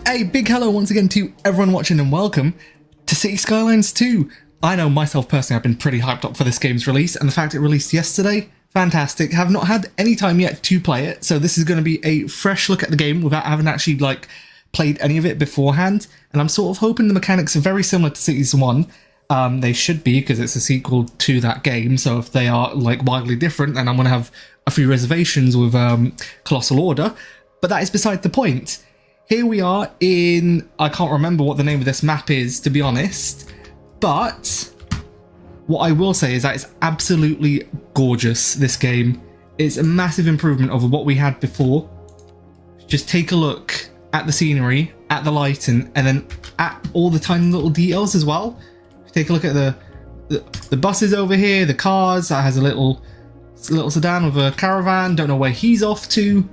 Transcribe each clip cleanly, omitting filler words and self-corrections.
Hey, big hello once again to everyone watching and welcome to Cities Skylines 2. I know myself personally, I've been pretty hyped up for this game's release, and the fact it released yesterday, fantastic. Have not had any time yet to play it, so this is going to be a fresh look at the game without having actually played any of it beforehand. And I'm sort of hoping the mechanics are very similar to Cities 1. They should be, because it's a sequel to that game, so if they are wildly different, then I'm going to have a few reservations with Colossal Order. But that is beside the point. Here we are in, I can't remember what the name of this map is, to be honest, but what I will say is that it's absolutely gorgeous, this game. It's a massive improvement over what we had before. Just take a look at the scenery, at the lighting, and then at all the tiny little details as well. Take a look at the buses over here, the cars. That has a little sedan with a caravan. Don't know where he's off to.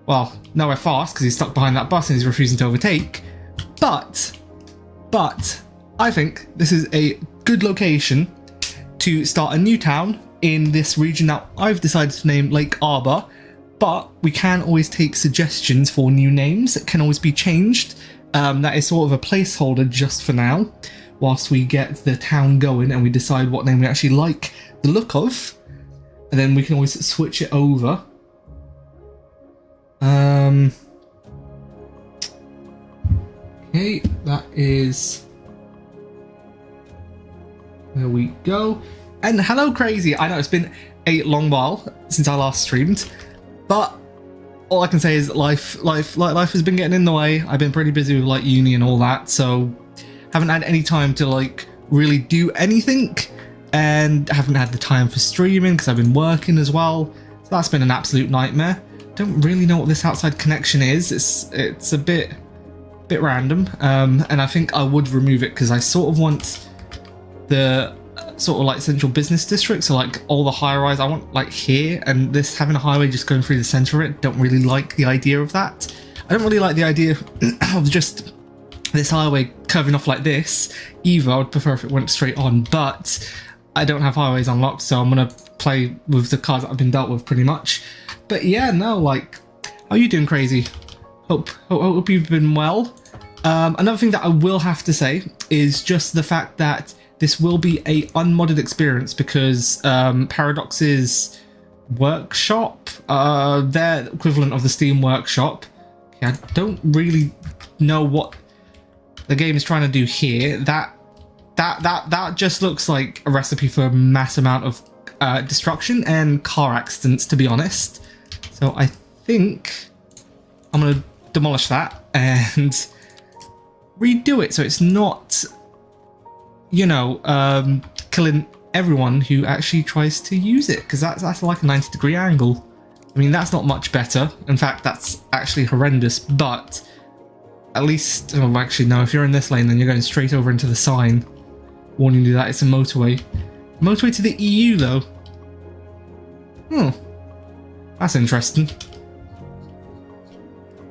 Well, nowhere fast because he's stuck behind that bus and he's refusing to overtake. But I think this is a good location to start a new town in this region that I've decided to name Lake Arbor. But we can always take suggestions for new names. It can always be changed. That is sort of a placeholder just for now, whilst we get the town going and we decide what name we actually like the look of. And then we can always switch it over. Okay, that is... There we go. And hello, Crazy! I know it's been a long while since I last streamed, but all I can say is life has been getting in the way. I've been pretty busy with uni and all that, so haven't had any time to really do anything, and haven't had the time for streaming because I've been working as well. So that's been an absolute nightmare. Don't really know what this outside connection is. It's a bit random, and I think I would remove it because I sort of want the central business district, so all the high rise I want here, and this having a highway just going through the center of it, don't really like the idea of that. I don't really like the idea of just this highway curving off like this either. I would prefer if it went straight on, but I don't have highways unlocked, so I'm gonna play with the cars that I've been dealt with pretty much. But yeah, no, how are you doing, Crazy? Hope you've been well. Another thing that I will have to say is just the fact that this will be a unmodded experience because Paradox's workshop, their equivalent of the Steam workshop. Okay, I don't really know what the game is trying to do here. That just looks like a recipe for a mass amount of destruction and car accidents, to be honest. So I think I'm going to demolish that and redo it so it's not, killing everyone who actually tries to use it, because that's like a 90-degree angle. I mean, that's not much better. In fact, that's actually horrendous, but at least, actually no, if you're in this lane then you're going straight over into the sign warning you that it's a motorway. Motorway to the EU though. That's interesting.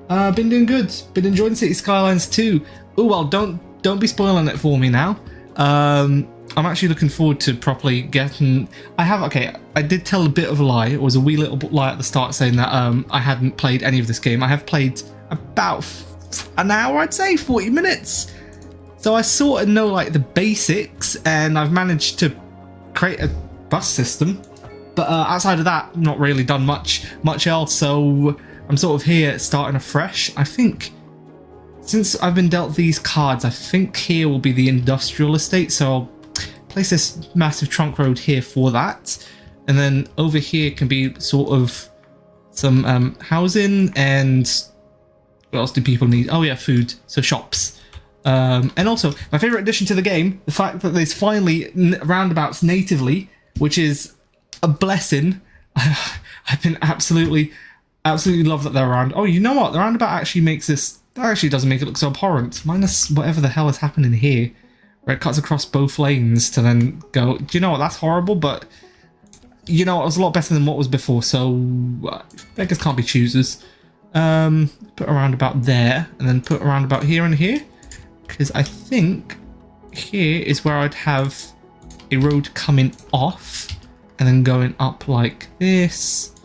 Been doing good. Been enjoying Cities Skylines 2. Oh well, don't be spoiling it for me now. I'm actually looking forward to properly getting... I did tell a bit of a lie. It was a wee little lie at the start saying that I hadn't played any of this game. I have played about an hour, I'd say, 40 minutes. So I sort of know the basics, and I've managed to create a bus system. But outside of that, not really done much else. So I'm sort of here starting afresh. I think since I've been dealt these cards, I think here will be the industrial estate. So I'll place this massive trunk road here for that. And then over here can be sort of some housing, and what else do people need? Oh yeah, food. So shops. And also, my favourite addition to the game, the fact that there's finally roundabouts natively, which is a blessing. I've been absolutely love that they're around. Oh, you know what? The roundabout actually makes this... That actually doesn't make it look so abhorrent. Minus whatever the hell is happening here, where it cuts across both lanes to then go... Do you know what? That's horrible, but... You know what? It was a lot better than what was before, so... beggars can't be choosers. Put a roundabout there, and then put a roundabout here and here. Because I think here is where I'd have a road coming off, and then going up like this,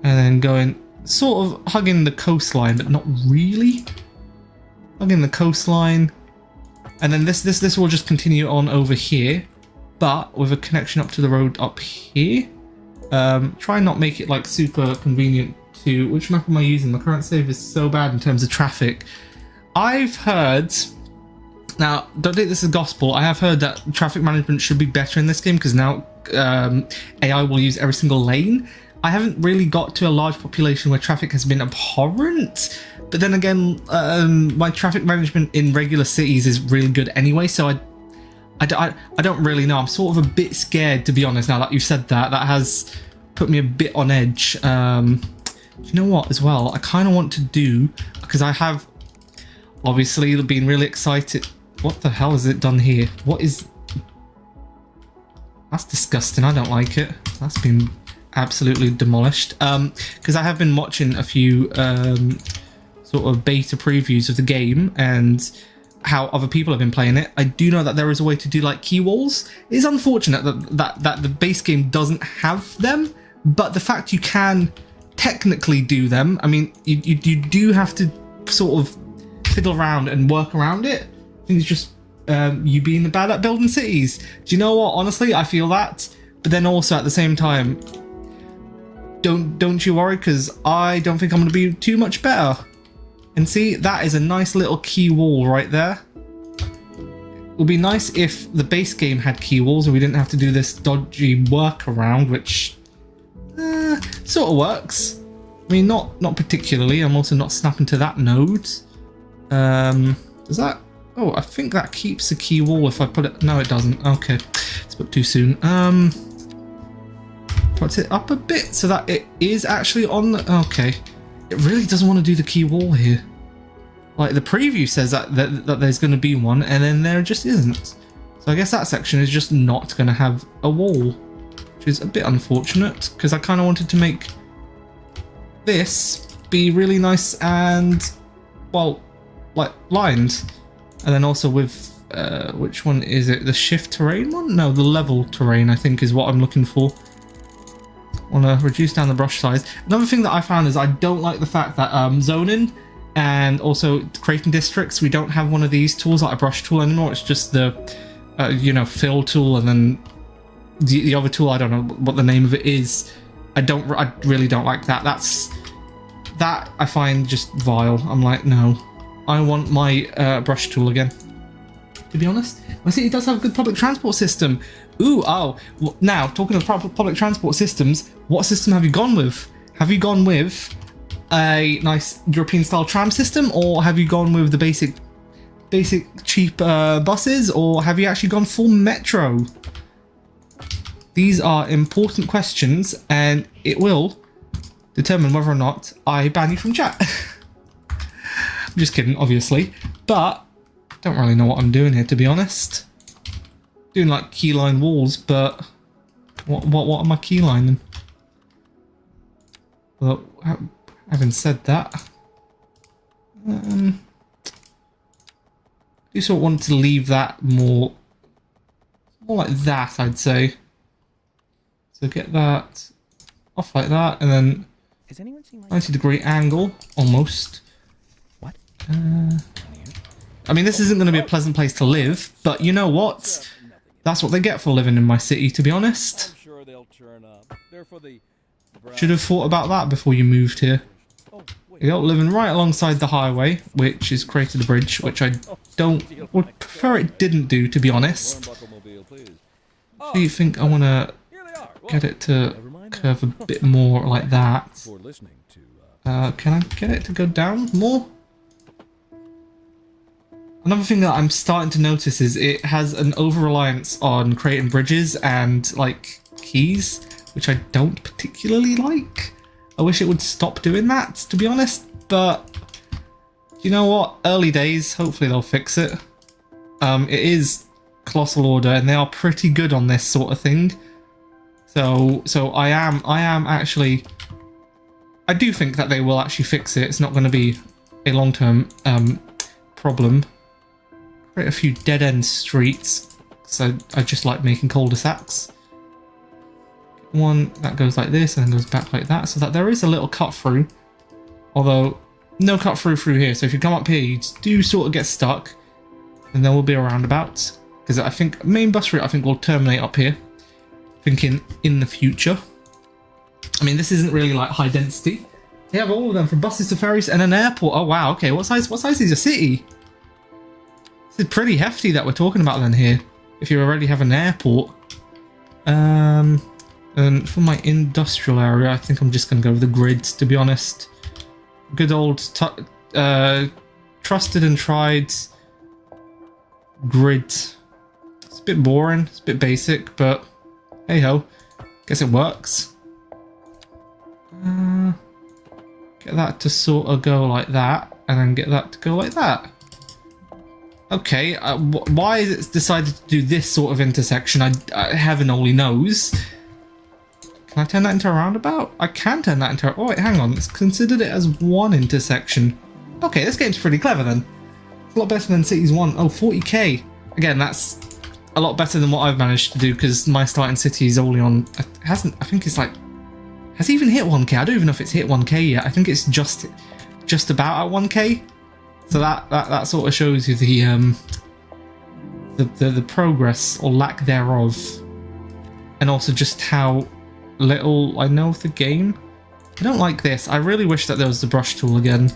and then going sort of hugging the coastline, but not really. Hugging the coastline. And then this will just continue on over here, but with a connection up to the road up here. Try and not make it like super convenient to... Which map am I using? My current save is so bad in terms of traffic. I've heard... Now, don't take this as gospel. I have heard that traffic management should be better in this game because now AI will use every single lane. I haven't really got to a large population where traffic has been abhorrent, but then again, my traffic management in regular cities is really good anyway, so I don't really know. I'm sort of a bit scared, to be honest, now that you've said that. That has put me a bit on edge. Do you know what, as well? I kind of want to do, because I have obviously been really excited. What the hell has it done here? What is... That's disgusting. I don't like it. That's been absolutely demolished. Because I have been watching a few sort of beta previews of the game and how other people have been playing it. I do know that there is a way to do like key walls. It's unfortunate that the base game doesn't have them, but the fact you can technically do them, I mean, you do have to sort of fiddle around and work around it. I think it's just you being bad at building cities. Do you know what? Honestly, I feel that, but then also at the same time, don't you worry, because I don't think I'm going to be too much better. And see, that is a nice little key wall right there. It would be nice if the base game had key walls and we didn't have to do this dodgy workaround, which sort of works. I mean, not particularly. I'm also not snapping to that node. Does that... Oh, I think that keeps the key wall if I put it... No, it doesn't. Okay, it's put too soon. Puts it up a bit so that it is actually on the... Okay. It really doesn't want to do the key wall here. Like, the preview says that there's going to be one, and then there just isn't. So I guess that section is just not going to have a wall, which is a bit unfortunate, because I kind of wanted to make this be really nice and, well, like, lined. And then also with, which one is it? The shift terrain one? No, the level terrain, I think, is what I'm looking for. Want to reduce down the brush size. Another thing that I found is I don't like the fact that zoning and also creating districts, we don't have one of these tools like a brush tool anymore. It's just the you know, fill tool, and then the other tool, I don't know what the name of it is. I really don't like that. That I find just vile. I'm like, no, I want my brush tool again, to be honest. I see it does have a good public transport system. Ooh, oh, now talking of public transport systems, what system have you gone with? Have you gone with a nice European style tram system, or have you gone with the basic cheap buses, or have you actually gone full metro? These are important questions, and it will determine whether or not I ban you from chat. I'm just kidding, obviously, but I don't really know what I'm doing here, to be honest. Doing like keyline walls, but what am I keylining? Well, having said that, I do sort of want to leave that more like that, I'd say. So get that off like that, and then 90-degree angle, almost. What? I mean, this isn't going to be a pleasant place to live, but you know what? That's what they get for living in my city, to be honest. Should have thought about that before you moved here. You're living right alongside the highway, which has created a bridge, which I would prefer it didn't do, to be honest. Do you think I want to get it to curve a bit more like that? Can I get it to go down more? Another thing that I'm starting to notice is it has an over-reliance on creating bridges and, like, keys, which I don't particularly like. I wish it would stop doing that, to be honest, but you know what? Early days, hopefully they'll fix it. It is Colossal Order, and they are pretty good on this sort of thing. So I am actually... I do think that they will actually fix it. It's not going to be a long-term problem. Create a few dead-end streets, so I just like making cul-de-sacs. One that goes like this and then goes back like that, so that there is a little cut through. Although, no cut through here. So if you come up here, you do sort of get stuck. And there will be a roundabout. Because I think main bus route, I think, will terminate up here. Thinking in the future. I mean, this isn't really like high density. They have all of them, from buses to ferries and an airport. Oh wow, okay, what size is your city? This is pretty hefty that we're talking about then here. If you already have an airport. And for my industrial area, I think I'm just going to go with the grids, to be honest. Good old trusted and tried grid. It's a bit boring, it's a bit basic, but hey ho, guess it works. Get that to sort of go like that, and then get that to go like that. Okay, why is it decided to do this sort of intersection? Heaven only knows. Can I turn that into a roundabout? I can turn that into a... Oh wait, hang on. It's considered it as one intersection. Okay, this game's pretty clever then. It's a lot better than Cities 1. Oh, 40k. Again, that's a lot better than what I've managed to do because my starting city is only on... I think it's like... Has it even hit 1k? I don't even know if it's hit 1k yet. I think it's just about at 1k. So that sort of shows you the progress or lack thereof. And also just how little I know of the game. I don't like this. I really wish that there was the brush tool again.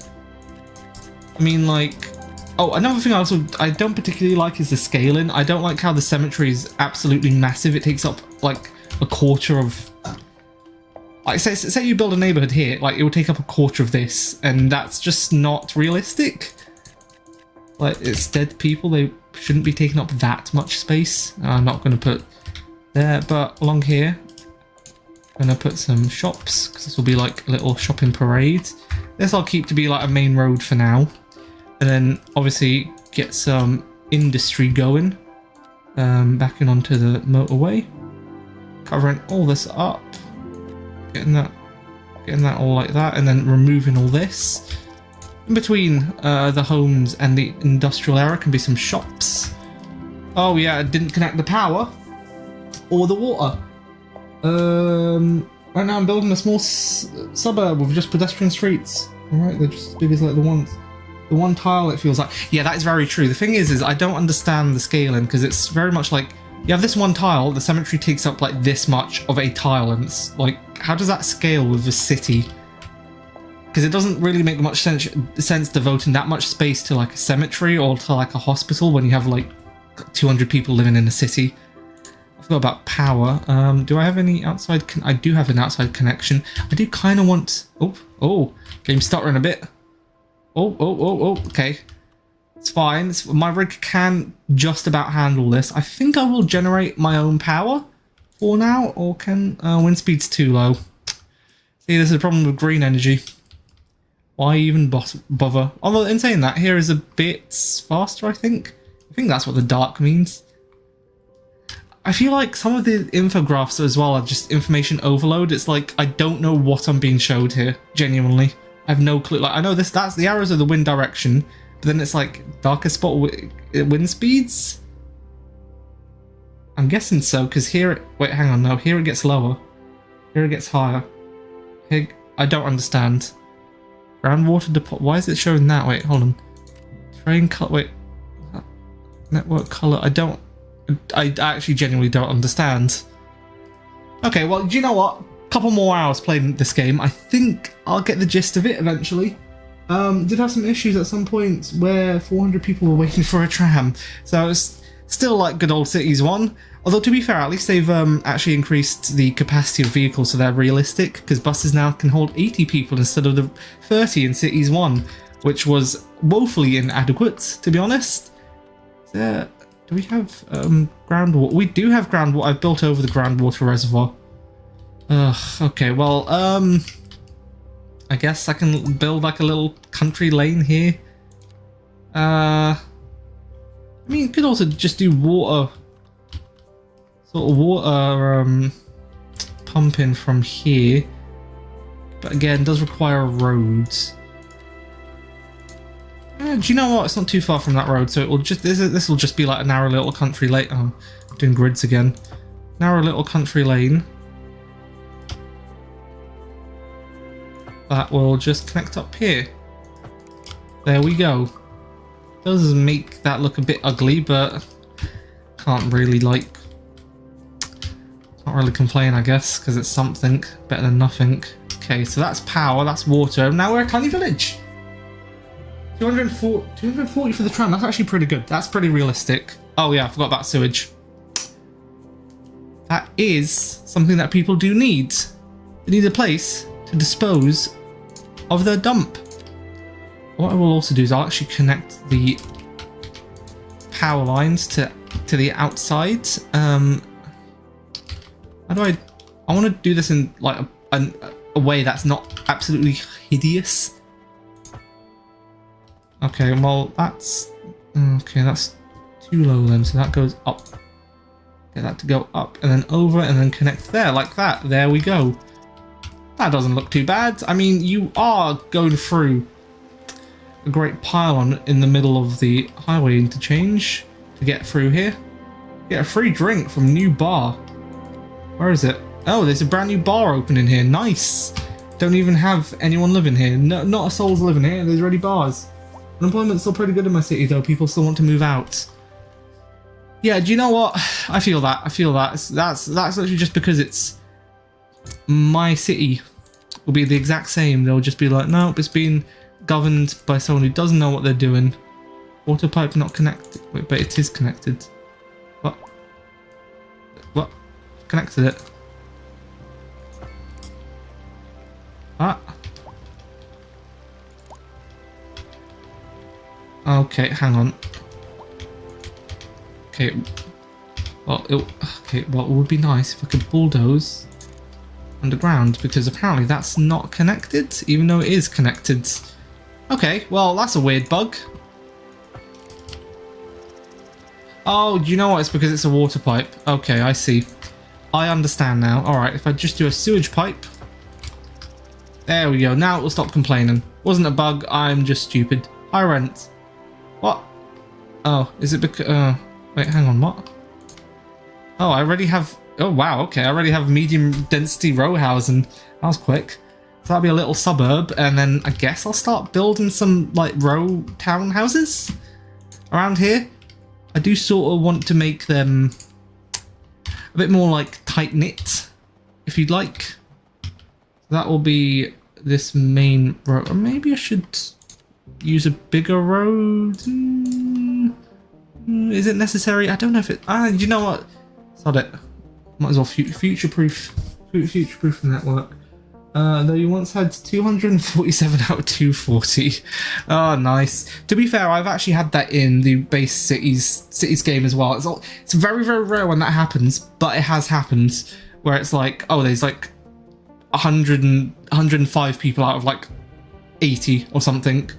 I mean, like... Oh, another thing I don't particularly like is the scaling. I don't like how the cemetery is absolutely massive. It takes up like a quarter of... Like, say you build a neighborhood here, like it will take up a quarter of this, and that's just not realistic. Like, it's dead people, they shouldn't be taking up that much space. I'm not going to put there, but along here, I'm going to put some shops, because this will be like a little shopping parade. This I'll keep to be like a main road for now. And then, obviously, get some industry going. Backing onto the motorway. Covering all this up. Getting that all like that, and then removing all this. In between the homes and the industrial area can be some shops. Oh yeah, I didn't connect the power or the water. Right now I'm building a small suburb with just pedestrian streets. Alright, they're just as big as like the one tile, it feels like. Yeah, that is very true. The thing is I don't understand the scaling, because it's very much like you have this one tile, the cemetery takes up like this much of a tile, and it's like, how does that scale with the city? Because it doesn't really make much sense devoting that much space to like a cemetery or to like a hospital when you have like 200 people living in a city. I forgot about power. Do I have any outside? I do have an outside connection. I do kind of want... Oh, game's stuttering a bit. Oh, okay. It's fine. My rig can just about handle this. I think I will generate my own power for now, or can... wind speed's too low. See, this is a problem with green energy. Why even bother? Although, in saying that, here is a bit faster, I think. I think that's what the dark means. I feel like some of the infographs as well are just information overload. It's like, I don't know what I'm being showed here, genuinely. I have no clue. Like, I know that's the arrows of the wind direction, but then it's like darkest spot wind speeds? I'm guessing so, because here... Wait, hang on, no. Here it gets lower. Here it gets higher. Here, I don't understand. Groundwater deposit. Why is it showing that? Wait, hold on. Train color. Wait. Network color. I actually genuinely don't understand. Okay, well, do you know what? Couple more hours playing this game. I think I'll get the gist of it eventually. Did have some issues at some point where 400 people were waiting for a tram. So it's still like good old Cities 1. Although, to be fair, at least they've actually increased the capacity of vehicles so they're realistic, because buses now can hold 80 people instead of the 30 in Cities 1, which was woefully inadequate, to be honest. Do we have groundwater? We do have groundwater. I've built over the groundwater reservoir. Okay, well, I guess I can build like a little country lane here. I mean, you could also just do water... Sort of water pumping from here, but again does require roads. Do you know what? It's not too far from that road, so it will just this will just be like a narrow little country lane. Oh, I'm doing grids again. Narrow little country lane. that will just connect up here. There we go. Does make that look a bit ugly, but can't really complain, I guess, because it's something better than nothing. Okay, so that's power, that's water. Now we're a tiny village. 240 for the tram. That's actually pretty good. That's pretty realistic. Oh yeah, I forgot about sewage. That is something that people do need. They need a place to dispose of their dump. What I will also do is I'll actually connect the power lines to the outside. How do I want to do this in like a way that's not absolutely hideous. Okay, well that's too low then, so that goes up. Get that to go up and then over and then connect there like that. There we go. That doesn't look too bad. I mean, you are going through a great pylon in the middle of the highway interchange to get through here. Get a free drink from new bar. Where is it? Oh, there's a brand new bar opening here. Nice. Don't even have anyone living here. No, not a soul's living here. There's already bars. Unemployment's still pretty good in my city though. People still want to move out. Yeah, do you know what? I feel that. I feel that. That's literally just because it's my city. Will be the exact same. They'll just be like, nope, it's been governed by someone who doesn't know what they're doing. Water pipe not connected. Wait, but it is connected. What? What? Connected it. Ah. Okay, hang on. Okay. Well, it would be nice if I could bulldoze underground, because apparently that's not connected, even though it is connected. Okay, well, that's a weird bug. Oh, do you know what? It's because it's a water pipe. Okay, I see. I understand now. Alright, if I just do a sewage pipe. There we go. Now it will stop complaining. Wasn't a bug, I'm just stupid. High rent. What? Oh, is it because... wait, hang on, what? Oh, I already have... Oh, wow, okay. I already have medium density row housing. That was quick. So that'll be a little suburb, and then I guess I'll start building some, like, row townhouses around here. I do sort of want to make them a bit more, like, tight-knit, if you'd like. That will be this main row. Or maybe I should use a bigger road. Is it necessary? I don't know if it... you know what? Sod it. Might as well future-proof the network. Though you once had 247 out of 240. Oh, nice. To be fair, I've actually had that in the base cities game as well. It's very, very rare when that happens, but it has happened where it's like, oh, there's like 105 people out of like 80 or something.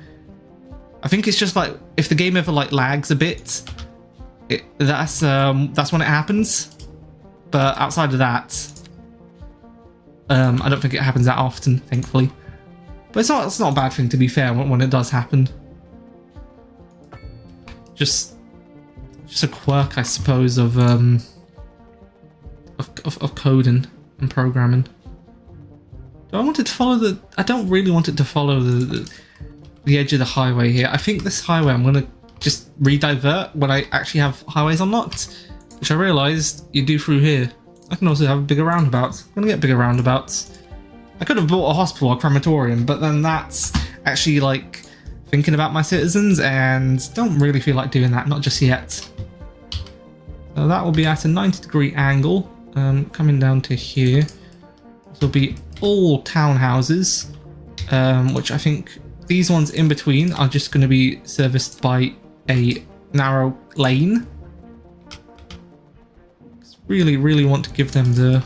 I think it's just like if the game ever like lags a bit, that's when it happens. But outside of that, I don't think it happens that often, thankfully. But it's not a bad thing, to be fair, when it does happen. Just a quirk, I suppose, of coding and programming. Do I want it to follow the... I don't really want it to follow the edge of the highway here. I think this highway I'm going to just re-divert when I actually have highways unlocked, which I realised you do through here. I can also have bigger roundabouts. I'm going to get bigger roundabouts. I could have bought a hospital or crematorium, but then that's actually like thinking about my citizens, and don't really feel like doing that, not just yet. So that will be at a 90-degree angle, coming down to here. This will be all townhouses, which I think these ones in between are just going to be serviced by a narrow lane. Really, really want to give them the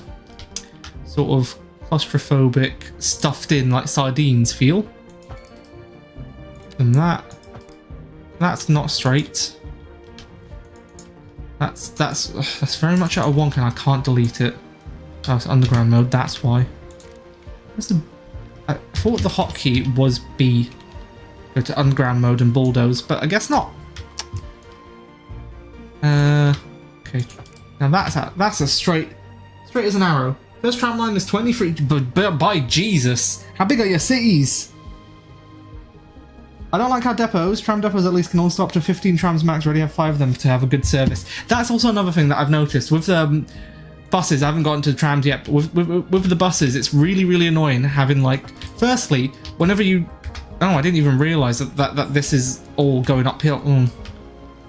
sort of claustrophobic, stuffed in like sardines feel. And that's not straight. That's very much out of wonk, and I can't delete it. Oh, it's underground mode. That's why. I thought the hotkey was B. Go to underground mode and bulldoze, but I guess not. Okay. Now that's a straight as an arrow. First tram line is 23, but by Jesus, how big are your cities? I don't like how tram depots at least can only stop up to 15 trams max, already have 5 of them to have a good service. That's also another thing that I've noticed. With buses, I haven't gotten to the trams yet, but with the buses, it's really, really annoying having, like, firstly, whenever you... Oh, I didn't even realise that this is all going uphill. Not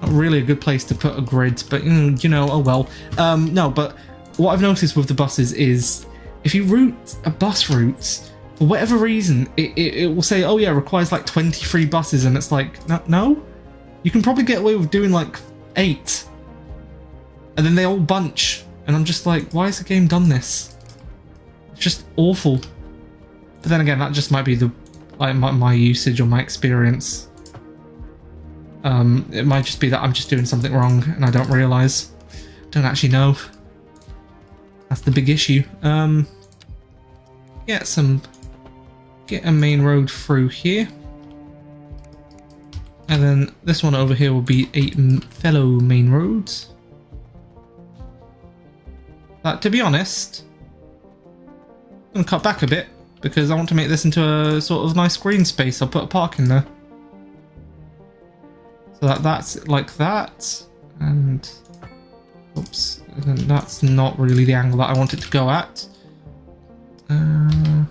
really a good place to put a grid, but, you know, oh well. No, but what I've noticed with the buses is if you route a bus route, for whatever reason, it will say, oh yeah, requires like 23 buses, and it's like, no? You can probably get away with doing like 8. And then they all bunch. And I'm just like, why has the game done this? It's just awful. But then again, that just might be the my usage or my experience. It might just be that I'm just doing something wrong and I don't realise. Don't actually know. That's the big issue. Get a main road through here. And then this one over here will be a fellow main roads. To be honest, I'm going to cut back a bit because I want to make this into a sort of nice green space. I'll put a park in there. So that's like that. And oops, and that's not really the angle that I want it to go at. And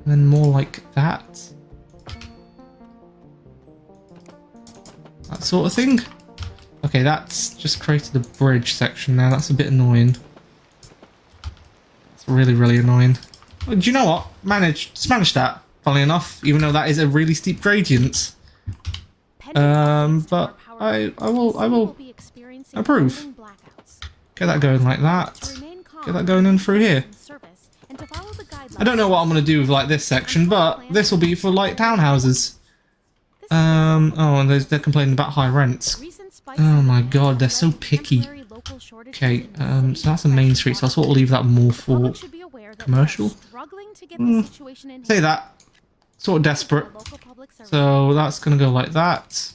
then more like that. That sort of thing. Okay, that's just created a bridge section there. That's a bit annoying. It's really, really annoying. Well, do you know what? Just managed that, funnily enough, even though that is a really steep gradient. But I will approve. Get that going like that. Get that going in through here. I don't know what I'm going to do with like this section, but this will be for like townhouses. Oh, and they're complaining about high rents. Oh my god, they're so picky. Okay, so that's a main street, so I'll sort of leave that more for commercial. Say that. Sort of desperate. So that's going to go like that.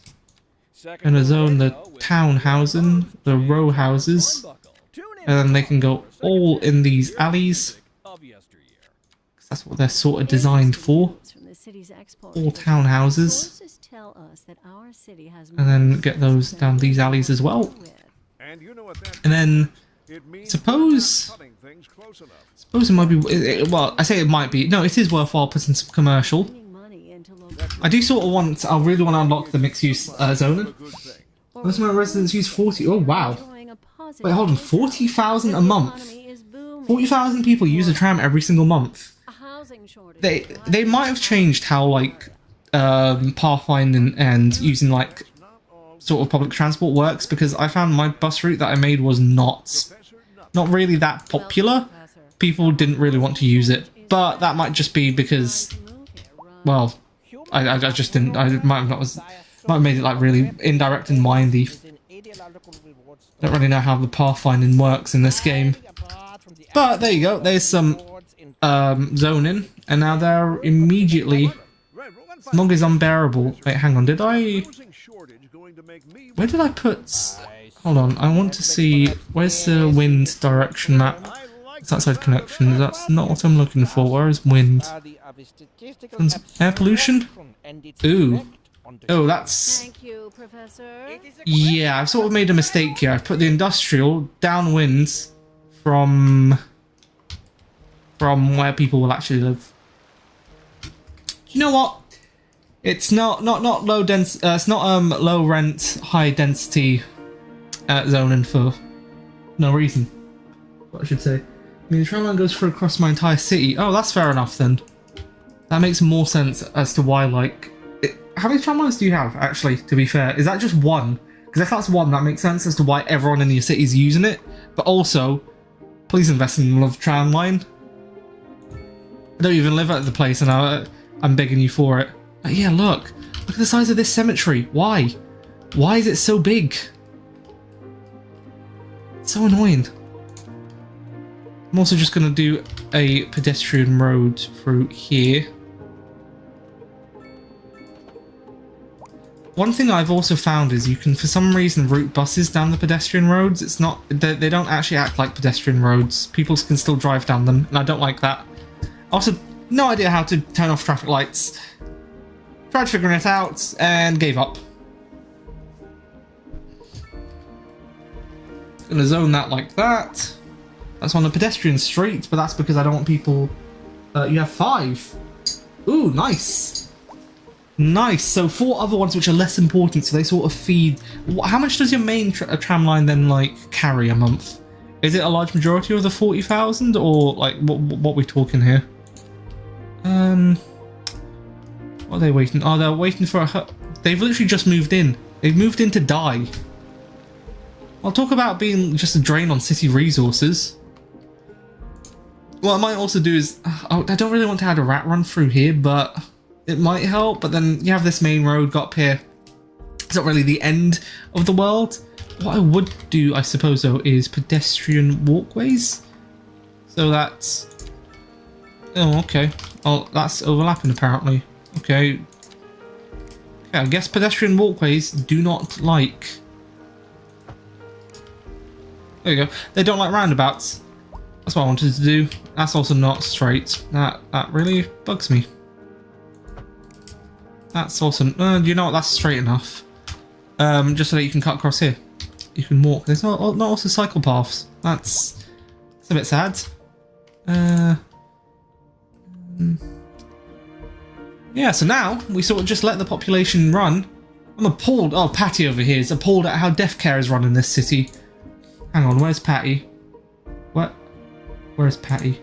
Gonna zone the town housing, the row houses, and then they can go all in these alleys. That's what they're sort of designed for. All town houses. And then get those down these alleys as well. And then suppose it might be, well, I say it might be, no, it is worthwhile putting some commercial. I do sort of I really want to unlock the mixed use zoning. Most of my residents use 40, oh wow. Wait, hold on, 40,000 a month? 40,000 people use a tram every single month. They might have changed how, like, pathfinding and using, like, sort of public transport works, because I found my bus route that I made was not really that popular. People didn't really want to use it, but that might just be because, well, I just didn't. I might have made it like really indirect and mindy. Don't really know how the pathfinding works in this game, but there you go. There's some zoning, and now they're immediately. Smog is unbearable. Wait, hang on. Where did I put? Hold on. I want to see. Where's the wind direction map? It's outside connection. That's not what I'm looking for. Where is wind? Air pollution? Ooh. Oh, that's... Yeah, I've sort of made a mistake here. I've put the industrial downwind from where people will actually live. You know what? It's not low dense. It's not low rent, high density zoning for no reason. What I should say. I mean, the tram line goes through across my entire city. Oh, that's fair enough then. That makes more sense as to why, like... How many tram lines do you have, actually, to be fair? Is that just one? Because if that's one, that makes sense as to why everyone in your city is using it. But also, please invest in the tram line. I don't even live at the place and I'm begging you for it. But yeah, look at the size of this cemetery. Why? Why is it so big? It's so annoying. I'm also just going to do a pedestrian road through here. One thing I've also found is you can, for some reason, route buses down the pedestrian roads. It's not, they don't actually act like pedestrian roads. People can still drive down them, and I don't like that. Also, no idea how to turn off traffic lights. Tried figuring it out and gave up. Gonna zone that like that. That's on a pedestrian street, but that's because I don't want people. You have 5. Ooh, nice. Nice. So 4 other ones which are less important, so they sort of feed. How much does your main tram line then like carry a month? Is it a large majority of the 40,000, or like what are we talking here? What are they waiting? Oh, they're waiting for a. They've literally just moved in. They've moved in to die. I'll talk about being just a drain on city resources. What I might also do is, I don't really want to add a rat run through here, but it might help. But then you have this main road got up here. It's not really the end of the world. What I would do, I suppose, though, is pedestrian walkways. So that's... Oh, okay. Oh, that's overlapping, apparently. Okay. Okay, I guess pedestrian walkways do not like... There you go. They don't like roundabouts. That's what I wanted to do. That's also not straight. That really bugs me. That's awesome. Do you know what? That's straight enough. Just so that you can cut across here. You can walk. There's not also cycle paths. That's a bit sad. Yeah, so now we sort of just let the population run. I'm appalled. Oh, Patty over here is appalled at how deaf care is run in this city. Hang on, where's Patty? What? Where's Patty?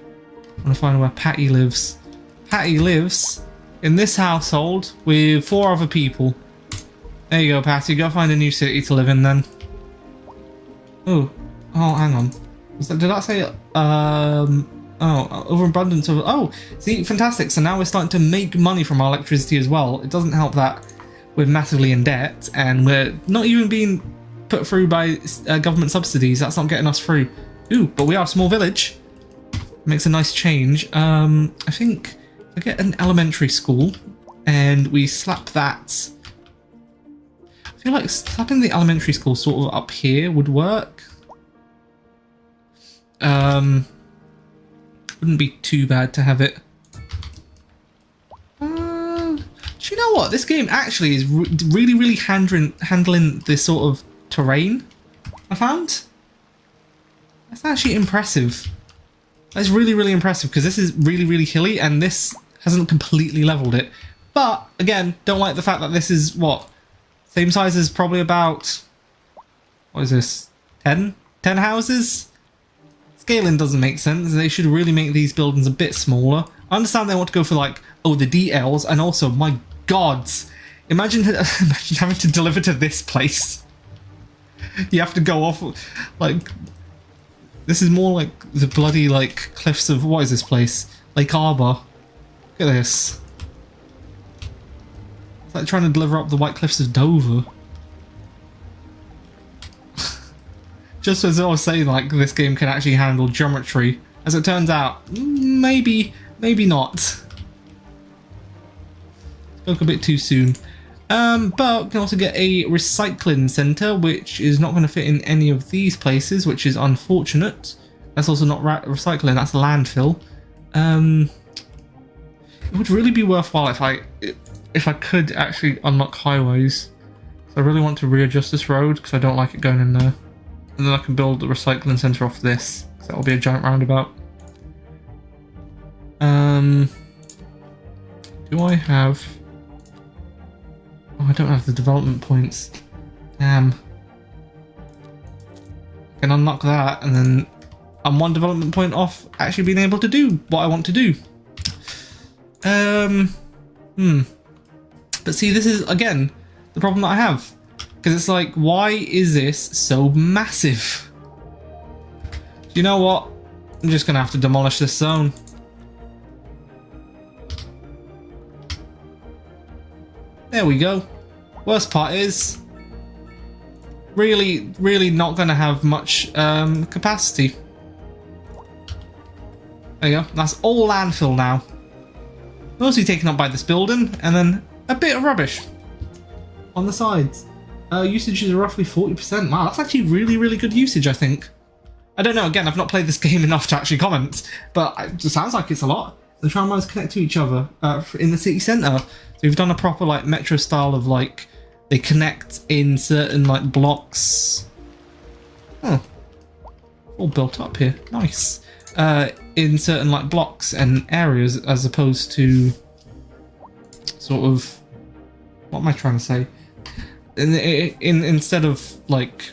I want to find where Patty lives. Patty lives in this household with 4 other people. There you go, Patty. Go find a new city to live in then. Oh, hang on. Did that say? Oh, overabundance of. Oh, see, fantastic. So now we're starting to make money from our electricity as well. It doesn't help that we're massively in debt and we're not even being put through by government subsidies. That's not getting us through. Ooh, but we are a small village. Makes a nice change. I think I get an elementary school and we slap that. I feel like slapping the elementary school sort of up here would work. Wouldn't be too bad to have it. Do you know what? This game actually is really handling this sort of terrain, I found. That's actually impressive. That's really impressive because this is really hilly and this hasn't completely leveled it. But again, don't like the fact that this is what? Same size as probably about, what is this? 10 houses? Scaling doesn't make sense. They should really make these buildings a bit smaller. I understand they want to go for like, oh, the details, and also, my gods, imagine having to deliver to this place. You have to go off, like, this is more like the bloody, like, cliffs of, what is this place? Lake Arbor. Look at this. It's like trying to deliver up the white cliffs of Dover. Just as I was saying, like, this game can actually handle geometry. As it turns out, maybe not. Spoke a bit too soon. But we can also get a recycling centre, which is not going to fit in any of these places, which is unfortunate. That's also not recycling, that's landfill. It would really be worthwhile if I could actually unlock highways. So I really want to readjust this road because I don't like it going in there. And then I can build the recycling centre off this. So that'll be a giant roundabout. Do I have... Oh, I don't have the development points. Damn. I can unlock that and then I'm 1 development point off actually being able to do what I want to do. But see, this is, again, the problem that I have. Because it's like, why is this so massive? You know what? I'm just going to have to demolish this zone. There we go. Worst part is, really not going to have much capacity. There you go. That's all landfill now. Mostly taken up by this building, and then a bit of rubbish. on the sides. Usage is roughly 40%. Wow, that's actually really, really good usage, I think. I don't know, again, I've not played this game enough to actually comment, but it just sounds like it's a lot. The tram lines connect to each other in the city centre. So we've done a proper like metro style of like, they connect in certain like blocks. Oh, all built up here, nice. In certain like blocks and areas, as opposed to sort of, what am I trying to say? Instead of like,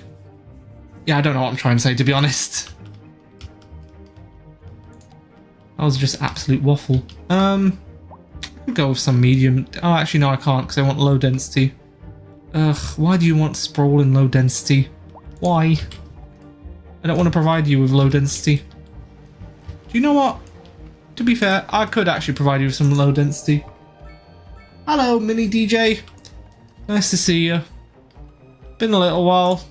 yeah, I don't know what I'm trying to say, to be honest. That was just absolute waffle. I'll go with some medium. Oh, actually no, I can't because I want low density. Ugh, why do you want sprawl in low density? Why? I don't want to provide you with low density. Do you know what? To be fair, I could actually provide you with some low density. Hello, Mini DJ. Nice to see you. Been a little while.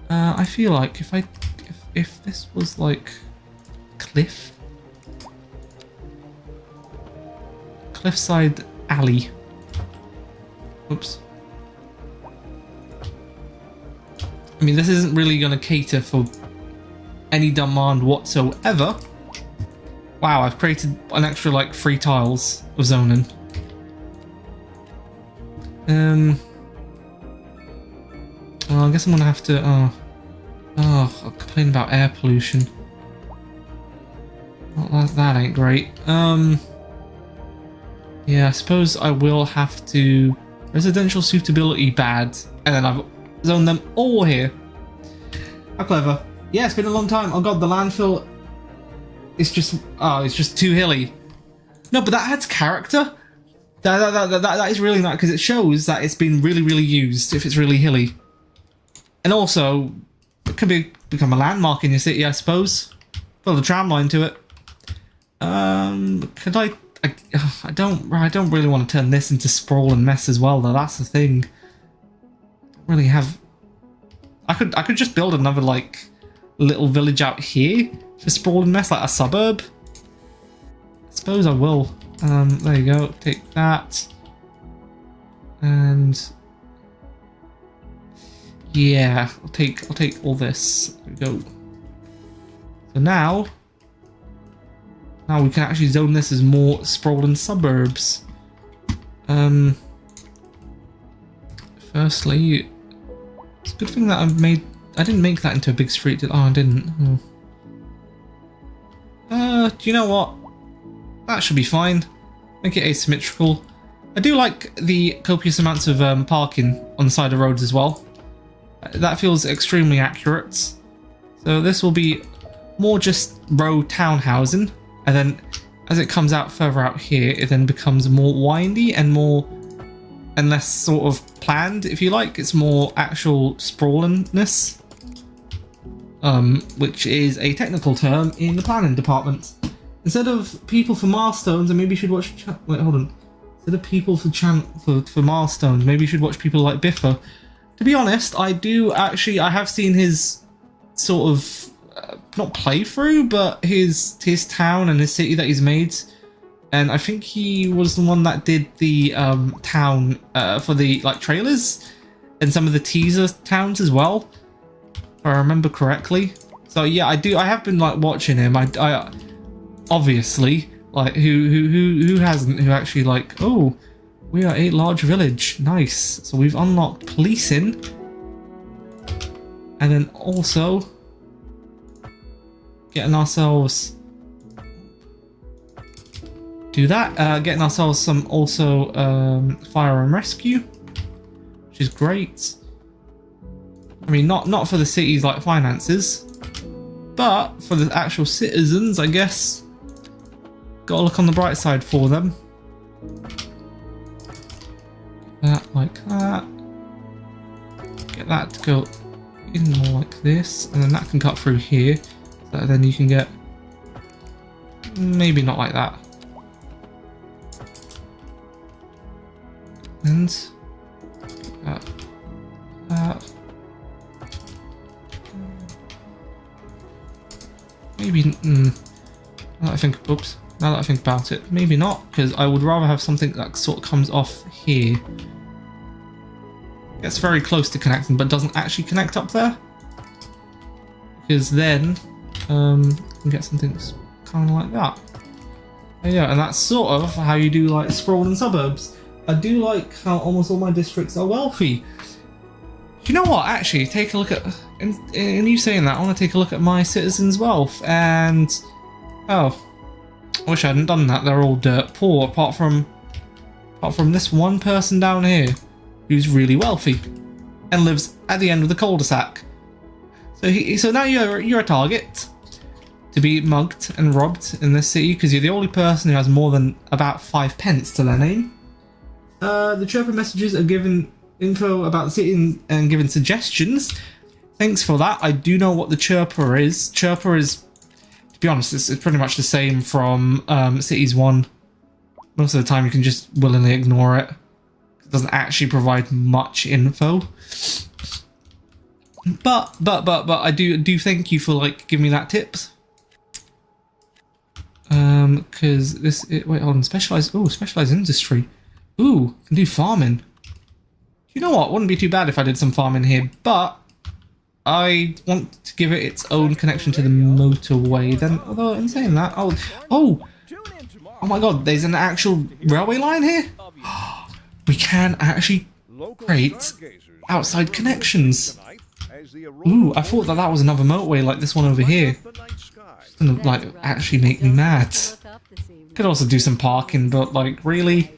I feel like if this was like cliffside alley. Oops. I mean, this isn't really going to cater for any demand whatsoever. Wow, I've created an extra like 3 tiles of zoning. Well, I guess I'm gonna have to. I'll complain about air pollution. Well, that ain't great. Yeah, I suppose I will have to. Residential suitability bad, and then I've zoned them all here. How clever. Yeah, it's been a long time. Oh god, the landfill is just, it's just too hilly. No, but that adds character. That is really nice, because it shows that it's been really, really used if it's really hilly. And also, it could become a landmark in your city, I suppose. Build a tram line to it. Could I don't really want to turn this into sprawl and mess as well, though. That's the thing. Really have. I could just build another like little village out here for sprawl and mess, like a suburb. I suppose I will. There you go. Take that. And yeah, I'll take all this. There we go. So now we can actually zone this as more sprawling suburbs. Firstly, it's a good thing that I didn't make that into a big street. Oh, I didn't. Do you know what? That should be fine. Make it asymmetrical. I do like the copious amounts of parking on the side of roads as well. That feels extremely accurate. So this will be more just row townhousing, and then as it comes out further out here, it then becomes more windy and less sort of planned, if you like. It's more actual sprawlingness, which is a technical term in the planning department. Instead of people for milestones, and maybe you should watch. Wait, hold on. Instead of people for milestones, maybe you should watch people like Biffa. To be honest, I have seen his sort of not playthrough, but his town and his city that he's made, and I think he was the one that did the town for the like trailers and some of the teaser towns as well, if I remember correctly. So yeah, I have been like watching him. I obviously, like, who hasn't, who actually like, oh, we are a large village, nice. So we've unlocked policing, and then also getting ourselves getting ourselves some also fire and rescue, which is great. I mean, not for the city's like finances, but for the actual citizens, I guess. Gotta look on the bright side for them. That like that. Get that to go in more like this, and then that can cut through here. So then you can get, maybe not like that. And that. Maybe, now that I think, oops. Now that I think about it, maybe not, because I would rather have something that sort of comes off here. gets very close to connecting, but doesn't actually connect up there. Because then you can get something that's kind of like that. Yeah, and that's sort of how you do like sprawling suburbs. I do like how almost all my districts are wealthy. You know what? Actually, take a look at, and you saying that, I want to take a look at my citizens' wealth. And oh, I wish I hadn't done that. They're all dirt poor, apart from this one person down here, who's really wealthy and lives at the end of the cul-de-sac. So now you're a target to be mugged and robbed in this city because you're the only person who has more than about 5 pence to their name. The chirper messages are given info about the city and given suggestions. Thanks for that. I do know what the chirper is. Chirper is, to be honest, it's pretty much the same from Cities 1. Most of the time you can just willingly ignore it. It doesn't actually provide much info. But I do thank you for like giving me that tips. Because wait, hold on, specialized industry. Ooh, can do farming. You know what? Wouldn't be too bad if I did some farming here, but I want to give it its own connection to the motorway. Then, although in saying that, oh my God, there's an actual railway line here. We can actually create outside connections. Ooh, I thought that was another motorway like this one over here. It's gonna like actually make me mad. Could also do some parking, but like really,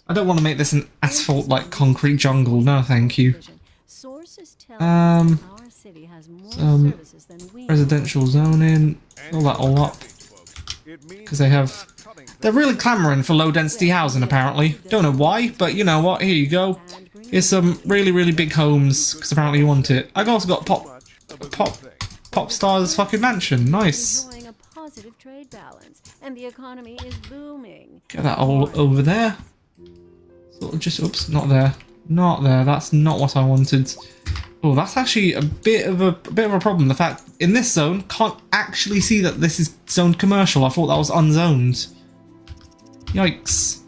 I don't want to make this an asphalt like concrete jungle. No, thank you. Some residential zoning, fill that all up because they're really clamoring for low density housing apparently. Don't know why, but you know what? Here you go. Here's some really big homes because apparently you want it. I've also got Pop Star's fucking mansion. Nice. Get that all over there. Sort of just oops, not there. Not there. That's not what I wanted. Oh, that's actually a bit of a problem. The fact in this zone can't actually see that this is zoned commercial. I thought that was unzoned. Yikes.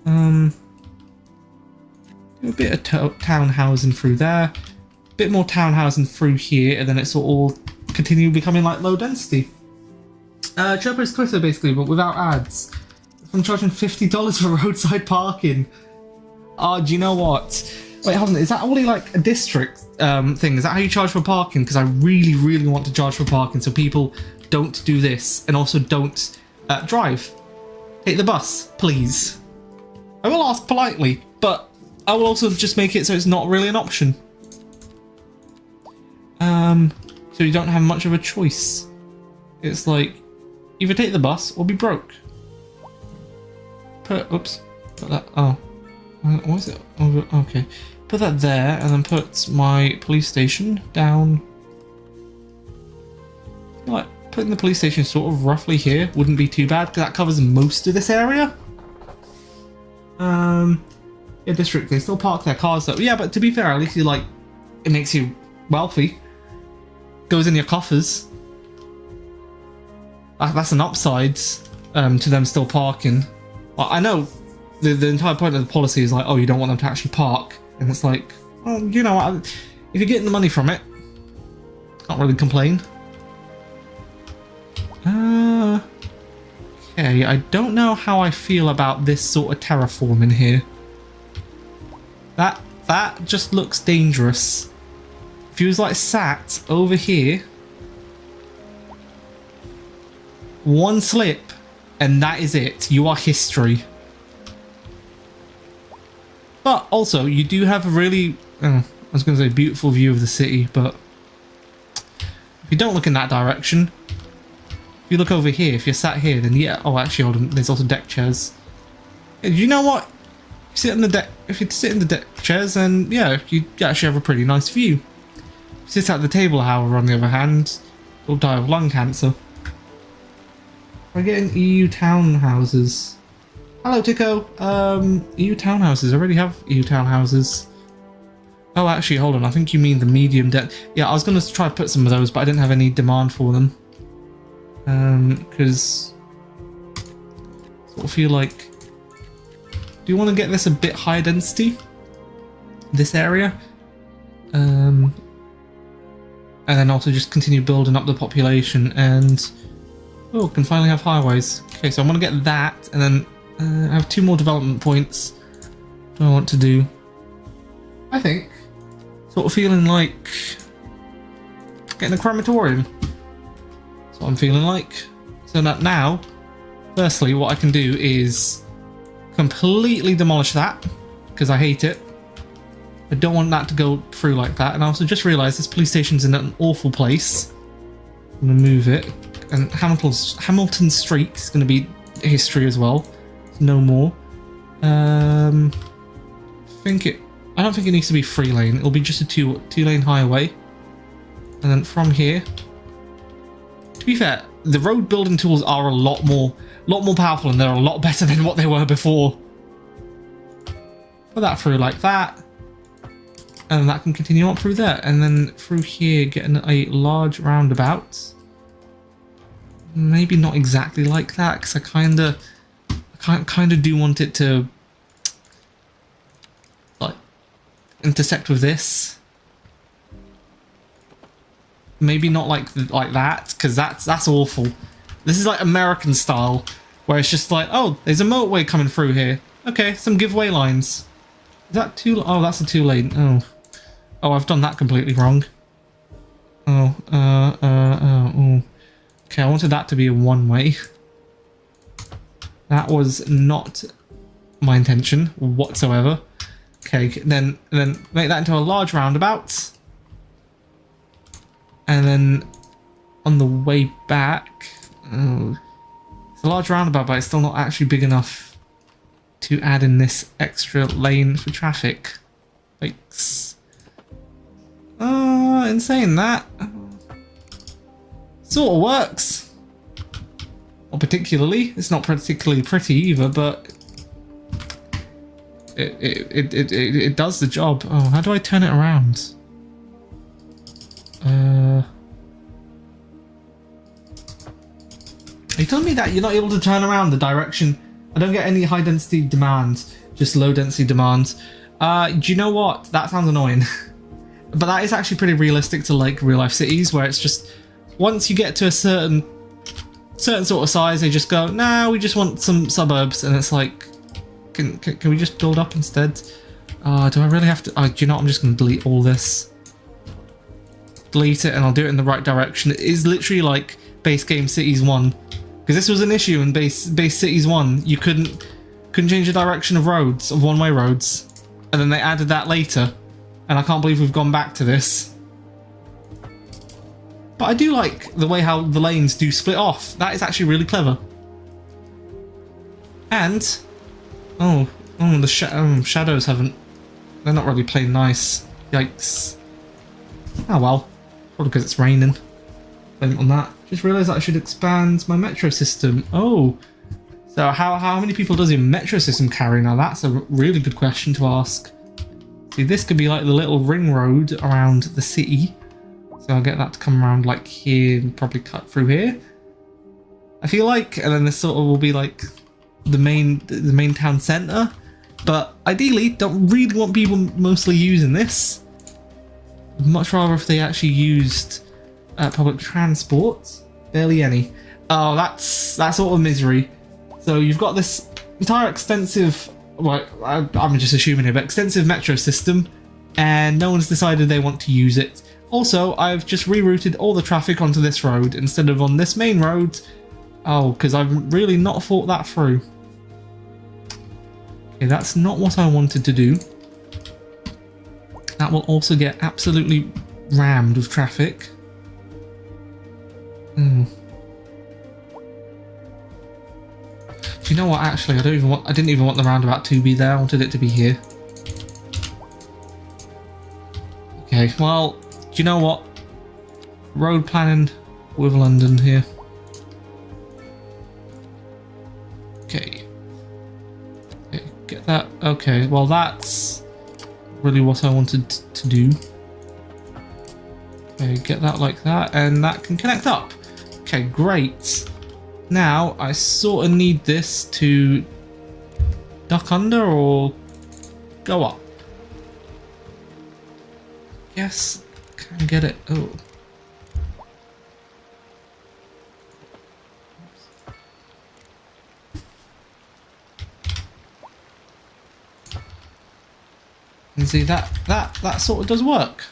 Do a bit of town housing through there, a bit more town housing through here, and then it's all continue becoming like low density. Chirper is Twitter basically, but without ads. I'm charging $50 for roadside parking. Do you know what? Wait, hold on. Is that only like a district thing? Is that how you charge for parking? Because I really want to charge for parking so people don't do this and also don't drive. Take the bus, please. I will ask politely, but I will also just make it so it's not really an option. So you don't have much of a choice. It's like either take the bus or be broke. Put that. Oh, what was it? Okay, put that there, and then put my police station down. Like putting the police station sort of roughly here wouldn't be too bad because that covers most of this area. Yeah, district, they still park their cars though. Yeah, but to be fair, at least it makes you wealthy. Goes in your coffers. That's an upside to them still parking. Well, I know the entire point of the policy is like, oh, you don't want them to actually park. And it's like, well, you know what, if you're getting the money from it, can't really complain. Okay, I don't know how I feel about this sort of terraforming here. That just looks dangerous. If he was like sat over here, one slip, and that is it. You are history. But also, you do have a really, I was going to say beautiful view of the city, but if you don't look in that direction, if you look over here, if you're sat here, then yeah. Oh, actually, hold on. There's also deck chairs. You know what? If you sit in the deck chairs, then yeah, you actually have a pretty nice view. If you sit at the table, however, on the other hand, you'll die of lung cancer. We're getting EU townhouses. Hello, Tico. EU townhouses. I already have EU townhouses. Oh, actually, hold on. I think you mean the medium deck. Yeah, I was going to try to put some of those, but I didn't have any demand for them. Because I sort of feel like, do you want to get this a bit higher density? this area. And then also just continue building up the population and oh, can finally have highways. Okay, so I'm gonna get that, and then I have 2 more development points. What do I want to do? I think sort of feeling like getting a crematorium. That's what I'm feeling like. So that now, firstly, what I can do is completely demolish that because I hate it. I don't want that to go through like that. And I also just realised this police station's in an awful place. I'm gonna move it, and Hamilton Street is gonna be history as well. No more. I don't think it needs to be 3 lane. It'll be just a two lane highway. And then from here, to be fair, the road building tools are a lot more powerful, and they're a lot better than what they were before. Put that through like that, and that can continue on through there, and then through here, getting a large roundabout. Maybe not exactly like that, because I kind of do want it to like intersect with this. Maybe not like that, because that's awful. This is like American style, where it's just like, oh, there's a motorway coming through here. Okay, some giveaway lines. Is that 2? Oh, that's a 2 lane. Oh, I've done that completely wrong. Oh, okay, I wanted that to be a 1-way. That was not my intention whatsoever. Okay, then make that into a large roundabout. And then on the way back, it's a large roundabout, but it's still not actually big enough to add in this extra lane for traffic. Yikes. In saying that, sort of works. Not particularly. It's not particularly pretty either, but it does the job. Oh, how do I turn it around? Are you telling me that you're not able to turn around the direction? I don't get any high density demand, just low density demand. Do you know what? That sounds annoying. But that is actually pretty realistic to like real life cities, where it's just once you get to a certain sort of size, they just go, nah, we just want some suburbs, and it's like, can we just build up instead? Do I really have to? Do you know what? I'm just going to delete all this. Delete it, and I'll do it in the right direction. It is literally like base game Cities 1, because this was an issue in base Cities 1. You couldn't change the direction of roads, of one-way roads, and then they added that later, and I can't believe we've gone back to this. But I do like the way how the lanes do split off. That is actually really clever. And the shadows haven't. They're not really playing nice. Yikes. Oh well. Probably because it's raining. Blame it on that. Just realised that I should expand my metro system. Oh. So how many people does your metro system carry now? That's a really good question to ask. See, this could be like the little ring road around the city. So I'll get that to come around like here and probably cut through here. I feel like, and then this sort of will be like the main town centre. But ideally, don't really want people mostly using this. I'd much rather if they actually used public transport. Barely any. Oh, that's sort of misery. So you've got this entire extensive, well, I'm just assuming here, but extensive metro system, and no one's decided they want to use it. Also, I've just rerouted all the traffic onto this road instead of on this main road. Oh, because I've really not thought that through. Okay, that's not what I wanted to do. That will also get absolutely rammed with traffic. Do you know what? Actually, I didn't even want the roundabout to be there. I wanted it to be here. Okay, well, do you know what? Road planning with London here. Okay. Okay, get that. Okay, well, that's really what I wanted to do. Okay, get that like that, and that can connect up. Okay, great. Now, I sort of need this to duck under or go up. guess can get it. Oh. And see that sort of does work.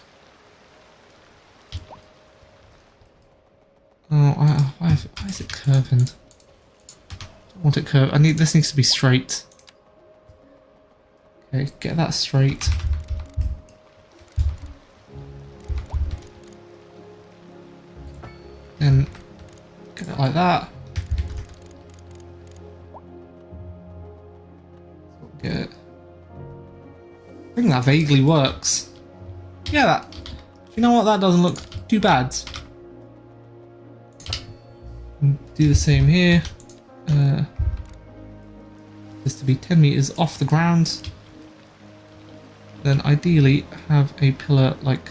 Oh, why is it curving? Don't want it curved. This needs to be straight. Okay, get that straight. Then get it like that. Get it. I think that vaguely works. Yeah, you know what? That doesn't look too bad. Do the same here. This to be 10 meters off the ground. Then ideally have a pillar like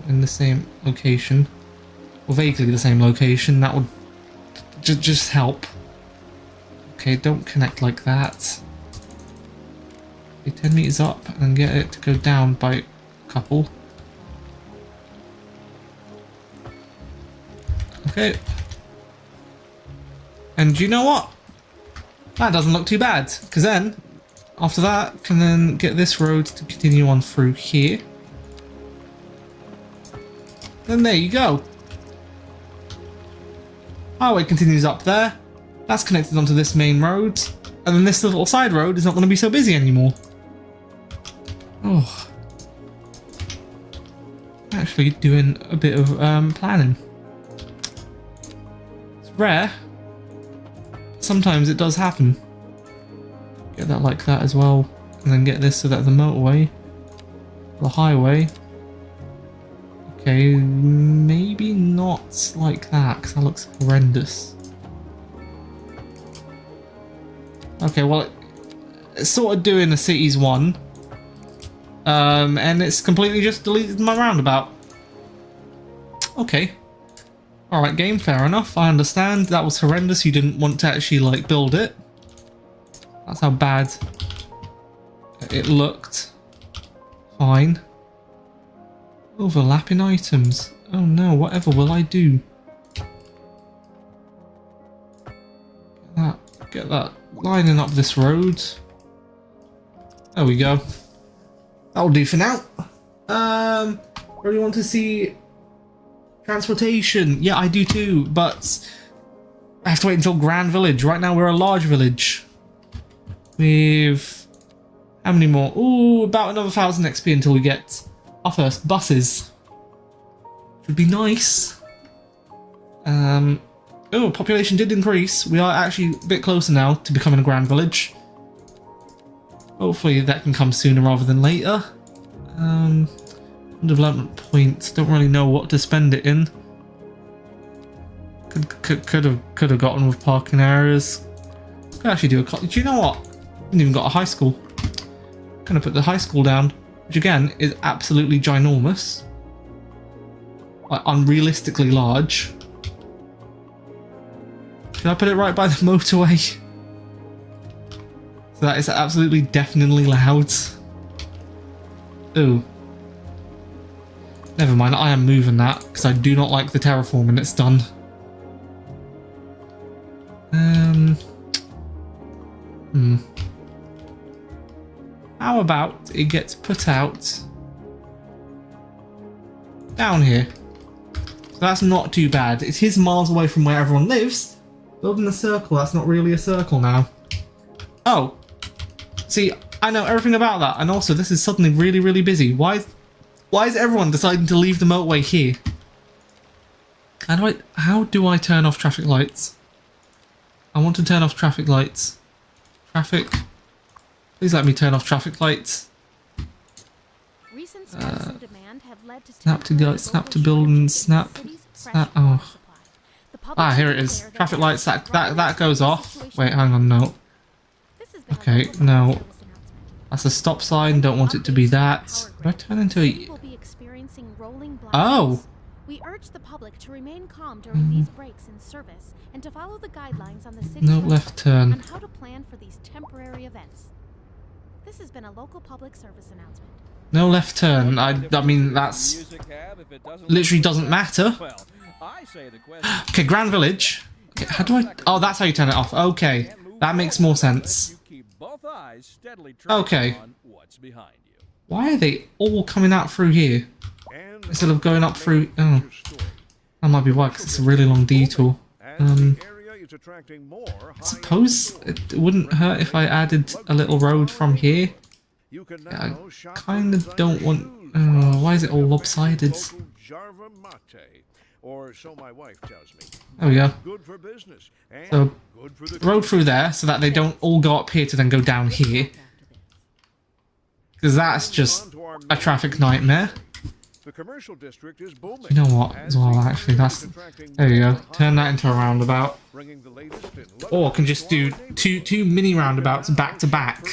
in the same location, or vaguely the same location. That would just help. Okay, don't connect like that. 10 meters up and get it to go down by a couple. Okay. And you know what? That doesn't look too bad, because then after that can then get this road to continue on through here. Then there you go. Highway continues up there. That's connected onto this main road, and then this little side road is not going to be so busy anymore. Oh, actually doing a bit of planning. It's rare. Sometimes it does happen. Get that like that as well, and then get this so that the motorway, the highway. Okay, maybe not like that because that looks horrendous. Okay, well, it's sort of doing a Cities 1. And it's completely just deleted my roundabout. Okay. Alright, game, fair enough. I understand. That was horrendous. You didn't want to actually, like, build it. That's how bad it looked. Fine. Overlapping items. Oh no, whatever will I do? Get that lining up this road. There we go. That'll do for now. Really want to see transportation. Yeah, I do too, but I have to wait until Grand Village. Right now we're a large village. With how many more? Ooh, about another 1,000 XP until we get our first buses. Which would be nice. Oh, population did increase. We are actually a bit closer now to becoming a Grand Village. Hopefully that can come sooner rather than later. Development points. Don't really know what to spend it in. Could have gotten with parking areas. Could actually do a college. Do you know what? Haven't even got a high school. Gonna put the high school down, which again is absolutely ginormous, like unrealistically large. Should I put it right by the motorway? So that is absolutely deafeningly loud. Ooh. Never mind, I am moving that because I do not like the terraforming it's done. How about it gets put out down here? So that's not too bad. It is miles away from where everyone lives. Building a circle, that's not really a circle now. Oh. See, I know everything about that, and also this is suddenly really, really busy. Why is everyone deciding to leave the motorway here? How do I turn off traffic lights? I want to turn off traffic lights. Traffic. Please let me turn off traffic lights. Snap to go, snap to building, snap. Oh. Ah, here it is. Traffic lights, that goes off. Wait, hang on, no. Okay, no. That's a stop sign, don't want it to be that. Did I turn into a... Oh! We urge the public to remain calm during these breaks in service and to follow the guidelines on the city no left turn. on how to plan for these temporary events. This has been a local public service announcement. No left turn. I mean, that's literally doesn't matter. Okay, Grand Village. Okay, how do I... Oh, that's how you turn it off. Okay, that makes more sense. Okay. Why are they all coming out through here? Instead of going up through... Oh. That might be why, because it's a really long detour. I suppose it wouldn't hurt if I added a little road from here. Yeah, I kind of don't want... why is it all lopsided? There we go. So, road through there so that they don't all go up here to then go down here. Because that's just a traffic nightmare. You know what, as well, actually, that's... There you go. Turn that into a roundabout. Or I can just do two mini roundabouts back to back.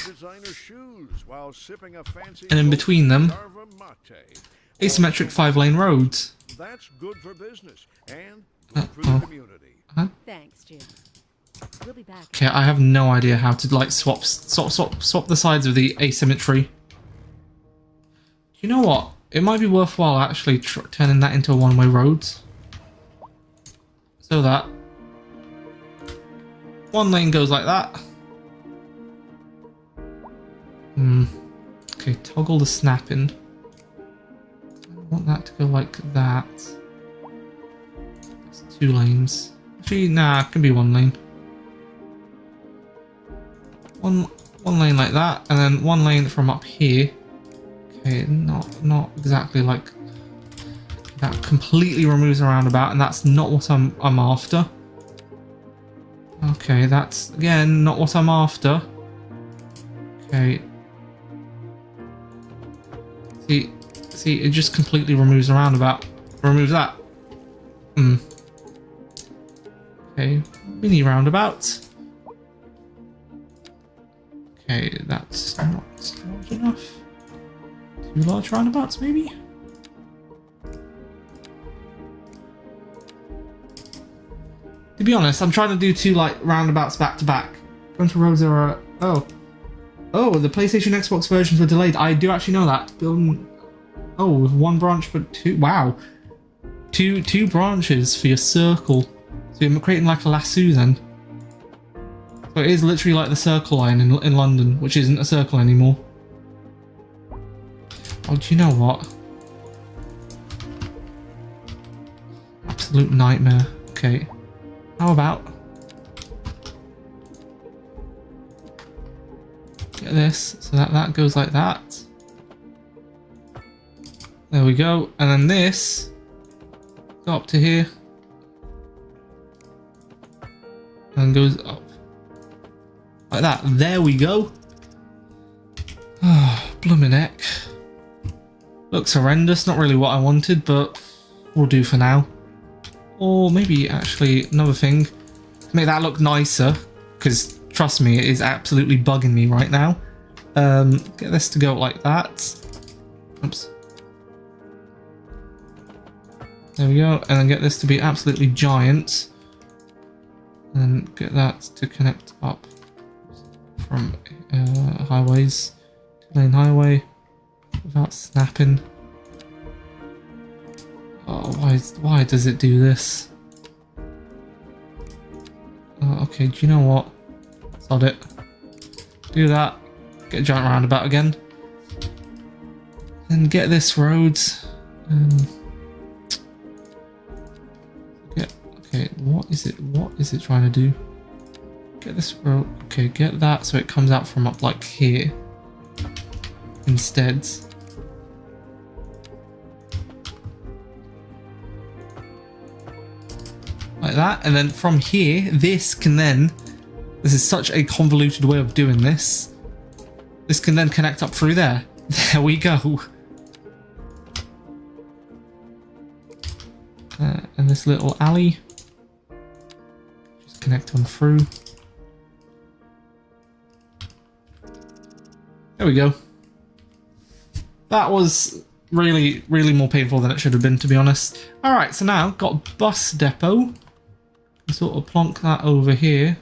And in between them, asymmetric 5-lane roads. That's good for business and Thanks, Jim. We'll be back. Okay, I have no idea how to like swap the sides of the asymmetry. You know what? It might be worthwhile actually turning that into a one-way road, so that one lane goes like that. Okay, toggle the snapping. I want that to go like that. It's 2 lanes. Actually, nah, it can be 1 lane. One lane like that, and then 1 lane from up here. Okay, not exactly like that. Completely removes a roundabout, and that's not what I'm after. Okay, that's again not what I'm after. Okay. See, it just completely removes a roundabout. Remove that. Okay, mini roundabout. Okay, that's not large enough. 2 large roundabouts, maybe? To be honest, I'm trying to do 2 like roundabouts back to back. Bunch of roads are... Oh, the PlayStation Xbox versions were delayed. I do actually know that. Oh, with 1 branch, but 2... Wow. Two branches for your circle. So you're creating like a lasso then. So it is literally like the circle line in London, which isn't a circle anymore. Oh, do you know what? Absolute nightmare. Okay. How about... Get this, so that goes like that. There we go. And then this... Go up to here. And goes up. Like that. There we go. Oh, blooming heck. Looks horrendous. Not really what I wanted, but we'll do for now. Or maybe actually another thing. Make that look nicer. Because trust me, it is absolutely bugging me right now. Get this to go like that. Oops. There we go. And then get this to be absolutely giant. And get that to connect up from highways. 2-lane highway. Without snapping. Oh, why does it do this? Okay, do you know what? Sod it. Do that. Get a giant roundabout again. And get this road. Okay, what is it trying to do? Get this road. Okay, get that so it comes out from up like here. Instead. Like that, and then from here, this is such a convoluted way of doing this. This can then connect up through there. There we go. And this little alley. Just connect on through. There we go. That was really, really more painful than it should have been, to be honest. Alright, so now got a bus depot. Sort of plonk that over here.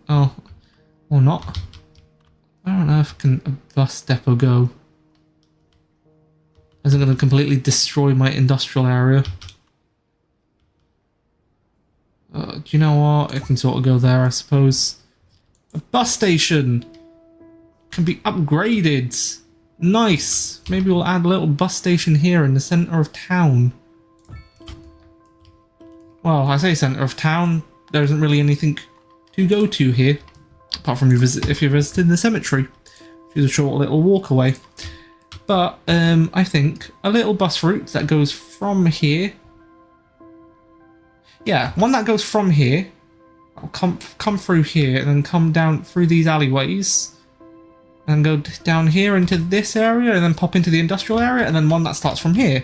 Oh, or not. Where on earth can a bus depot go? Isn't going to completely destroy my industrial area. Do you know what? It can sort of go there, I suppose. A bus station can be upgraded. Nice. Maybe we'll add a little bus station here in the center of town. Well, I say center of town. There isn't really anything to go to here, apart from if you're visiting the cemetery, which is a short little walk away. But I think a little bus route that goes from here. Yeah, one that goes from here. I'll come through here and then come down through these alleyways and go down here into this area and then pop into the industrial area, and then one that starts from here.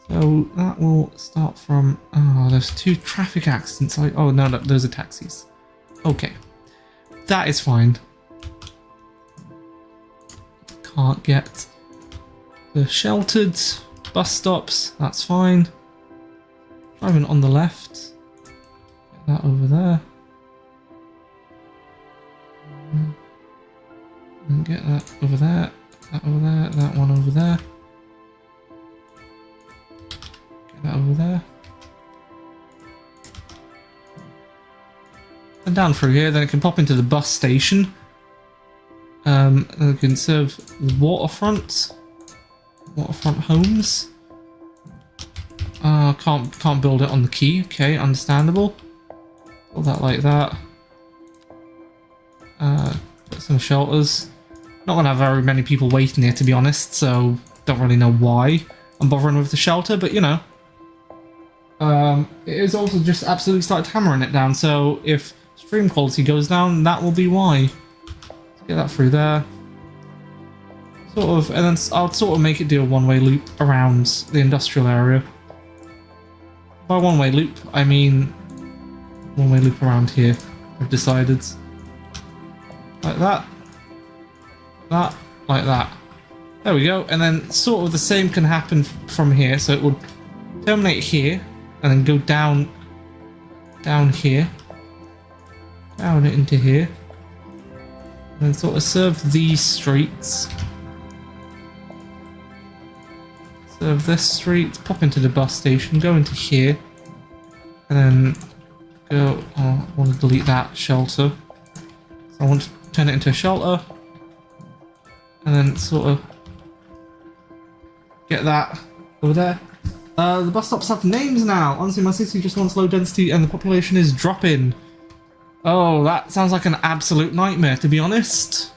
So that will start from... Oh, there's 2 traffic accidents. Oh, no, those are taxis. Okay. That is fine. Can't get the sheltered bus stops. That's fine. Driving on the left. Get that over there. And get that over there. That over there. That one over there. Get that over there. And down through here, then it can pop into the bus station. And it can serve waterfront homes. Can't build it on the quay. Okay, understandable. Build that like that. Put some shelters. Not gonna have very many people waiting here, to be honest, so don't really know why I'm bothering with the shelter, but you know. It is also just absolutely started hammering it down, so if stream quality goes down, that will be why. Let's get that through there. Sort of, and then I'll sort of make it do a one-way loop around the industrial area. By one-way loop, I mean one-way loop around here, I've decided. Like that. That, like that. There we go, and then sort of the same can happen from here, so it would terminate here, and then go down here. Down it into here. And then sort of serve these streets. Serve this street, pop into the bus station, go into here. And then go... Oh, I want to delete that shelter. So I want to turn it into a shelter. And then sort of get that over there. The bus stops have names now. Honestly, my city just wants low density and the population is dropping. Oh, that sounds like an absolute nightmare, to be honest.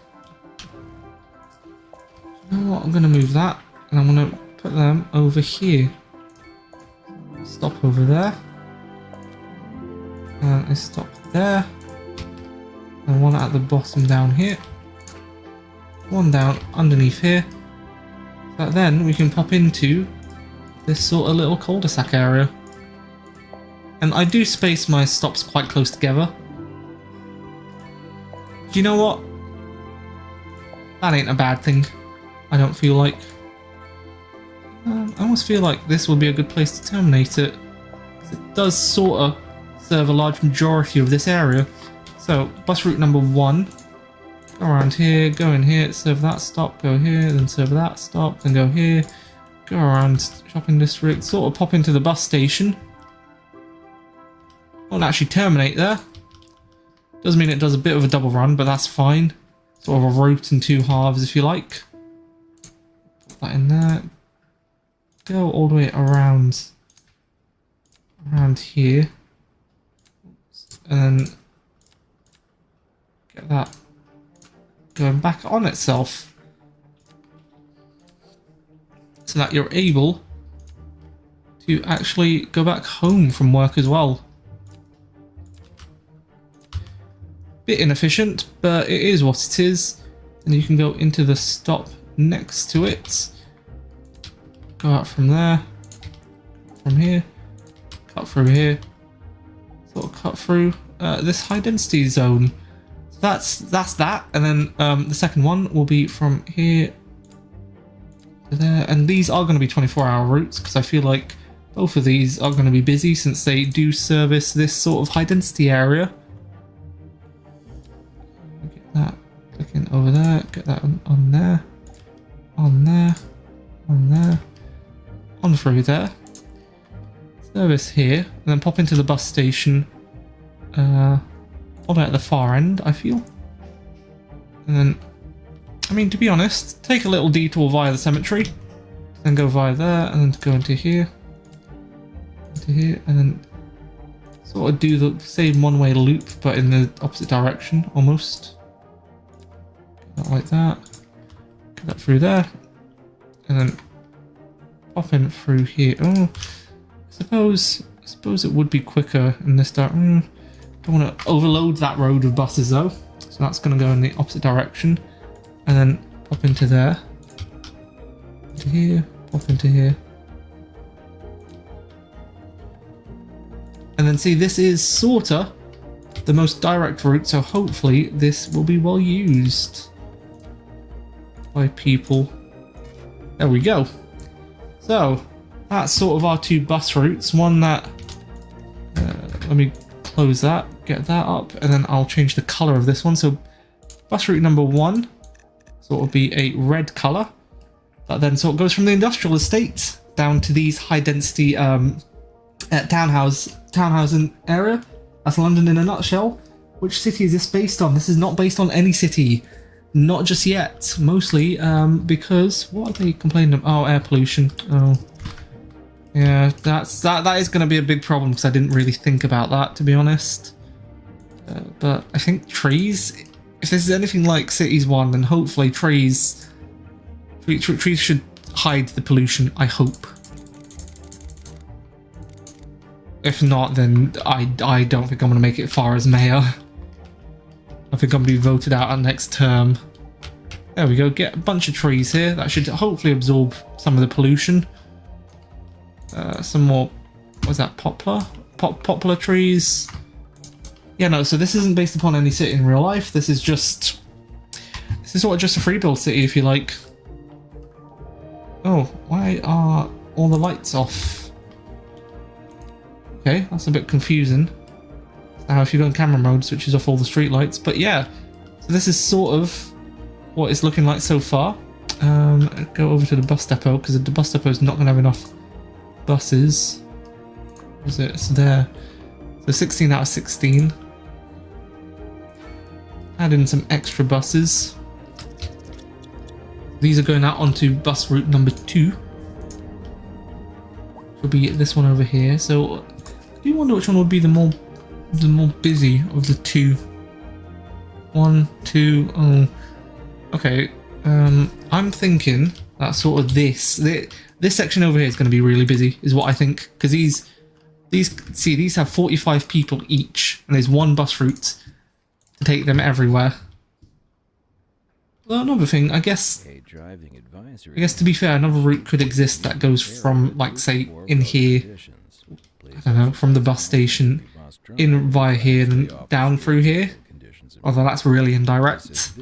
You know what? I'm going to move that. And I'm going to put them over here. Stop over there. And I stop there. And one at the bottom down here. One down underneath here. So that then we can pop into this sort of little cul-de-sac area. And I do space my stops quite close together. Do you know what? That ain't a bad thing. I don't feel like. I almost feel like this will be a good place to terminate it. It does sort of serve a large majority of this area. So, bus route number 1. Go around here, go in here, serve that stop, go here, then serve that stop, then go here. Go around shopping district, sort of pop into the bus station. Won't actually terminate there. Does mean it does a bit of a double run, but that's fine. Sort of a route in 2 halves if you like. Put that in there. Go all the way around here. And then get that going back on itself. So that you're able to actually go back home from work as well. Bit inefficient, but it is what it is. And you can go into the stop next to it. Go out from there. From here. Cut through here. Sort of cut through this high density zone. So that's that. And then the second one will be from here to there. And these are going to be 24-hour routes because I feel like both of these are going to be busy since they do service this sort of high density area. That clicking over there, get that on there, on there, on there. through there. Service here, and then pop into the bus station. Probably at the far end, I feel. And then, I mean, to be honest, take a little detour via the cemetery, then go via there, and then go into here, and then sort of do the same one-way loop, but in the opposite direction, almost. Like that. Get that through there, and then pop in through here. Oh, I suppose it would be quicker in this direction. Don't want to overload that road of buses though, so that's going to go in the opposite direction, and then pop into there, into here, pop into here, and then see, this is sorta the most direct route, so hopefully this will be well used by people. There we go. So that's sort of our two bus routes. One that let me close that, get that up, and then I'll change the color of this one. So bus route number 1 sort of be a red color that then sort of goes from the industrial estate down to these high density townhousing area. That's London in a nutshell. Which city is this based on? This is not based on any city, not just yet. Mostly because what are they complaining about? Oh, air pollution. Oh yeah, that is going to be a big problem, because I didn't really think about that, to be honest. But I think trees, if this is anything like Cities 1, then hopefully trees should hide the pollution, I hope. If not, then I don't think I'm going to make it far as mayor. I think I'm going to be voted out at next term. There we go, get a bunch of trees here. That should hopefully absorb some of the pollution. Some more, what's that, poplar? Poplar trees. Yeah, no, so this isn't based upon any city in real life. This is sort of just a free build city, if you like. Oh, why are all the lights off? Okay, that's a bit confusing. Now if you go in camera mode, switches off all the street lights. But yeah, so this is sort of what it's looking like so far. Go over to the bus depot, because the bus depot is not going to have enough buses. Is it? It's there. So 16 out of 16. Add in some extra buses. These are going out onto bus route number 2. Will be this one over here. So I do wonder which one would be the more busy of the two. 1, 2. Oh, okay. I'm thinking that sort of this section over here is going to be really busy, is what I think, because these have 45 people each, and there's one bus route to take them everywhere. Well, another thing, I guess to be fair, another route could exist that goes from, like, say, in here, I don't know, from the bus station in via here, then down through here. Although that's really indirect.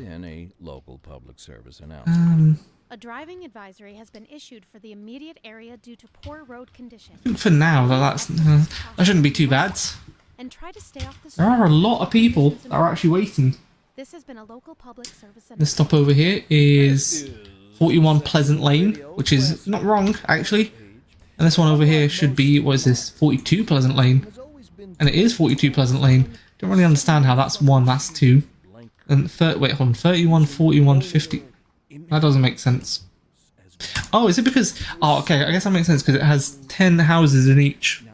A driving advisory has been issued for the immediate area due to poor road conditions. I think for now, that shouldn't be too bad. And try to stay off the There are a lot of people that are actually waiting. This has been a local public service. The stop over here is 41 Pleasant Lane, which is not wrong, actually. And this one over here should be, what is this, 42 Pleasant Lane. And it is 42 Pleasant Lane. Don't really understand how that's 1, that's 2. And wait, hold on, 31, 41, 50. That doesn't make sense. Oh, is it because... Oh, okay, I guess that makes sense, because it has 10 houses in each.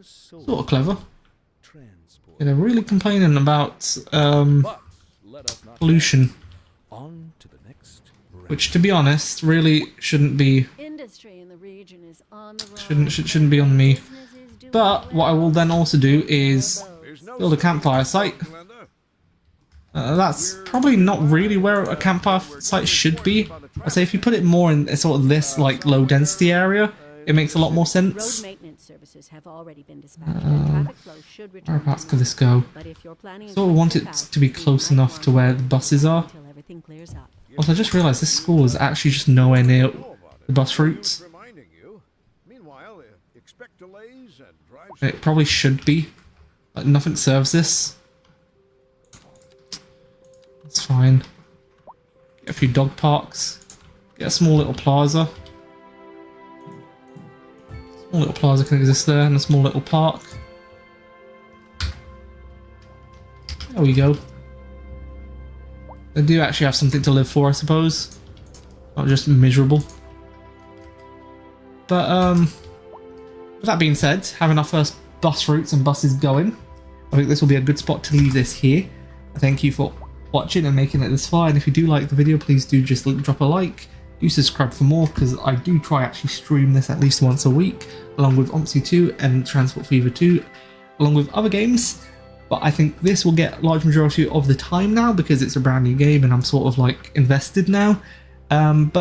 Sort of clever. Yeah, they're really complaining about pollution. Which, to be honest, really shouldn't be... Shouldn't be on me. But what I will then also do is build a campfire site. That's probably not really where a campfire site should be. I'd say if you put it more in sort of this like low density area, it makes a lot more sense. Whereabouts could this go? Sort of want it to be close enough to where the buses are. Also, I just realised this school is actually just nowhere near the bus routes. It probably should be, but nothing serves this. That's fine. Get a few dog parks. Get a small little plaza. Small little plaza can exist there, and a small little park. There we go. They do actually have something to live for, I suppose. Not just miserable. But with that being said, having our first bus routes and buses going, I think this will be a good spot to leave this here. Thank you for watching and making it this far, and if you do like the video, please do just drop a like. Do subscribe for more, because I do try actually stream this at least once a week, along with OMSI 2 and Transport Fever 2, along with other games. But I think this will get a large majority of the time now because it's a brand new game and I'm sort of like invested now. But